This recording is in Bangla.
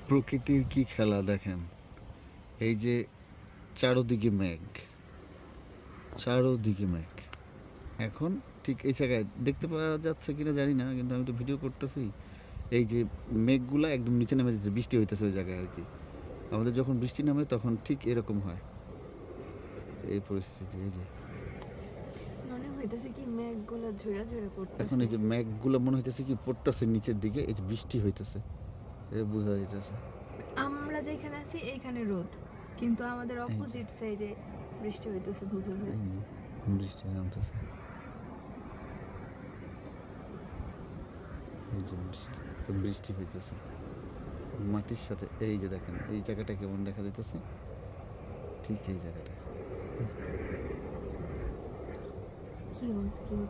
প্রকৃতির কি খেলা দেখেন। এই যে চারোদিকে মেঘ, চারোদিকে মেঘ। এখন ঠিক এই জায়গায় দেখতে পাওয়া যাচ্ছে কিনা জানি না, কিন্তু আমি তো ভিডিও করতেছি। এই যে মেঘগুলা একদম নিচে নেমে যাচ্ছে, বৃষ্টি হইতেছে ওই জায়গায় আর কি। আমাদের যখন বৃষ্টি নামে তখন ঠিক এরকম হয় এই পরিস্থিতি। এই যে মনে হইতেছে কি মেঘগুলো ঝরে ঝরে এখন পড়তেছে। এই যে মেঘগুলো মনে হইতেছে কি পড়তেছে নিচের দিকে, এই যে বৃষ্টি হইতেছে, এ বোঝা যাইতেছে। আমরা যেখানে আছি এইখানে রোদ, কিন্তু আমাদের এই যে অপোজিট সাইডে বৃষ্টি হইতেছে, বোঝা যায়। এই যে বৃষ্টি নামতেছে, এই যে বৃষ্টি, বৃষ্টি হইতেছে মাটির সাথে। এই যে দেখেন এই জায়গাটা কেমন দেখা যাইতেছে, ঠিক এই জায়গাটা। কি অদ্ভুত।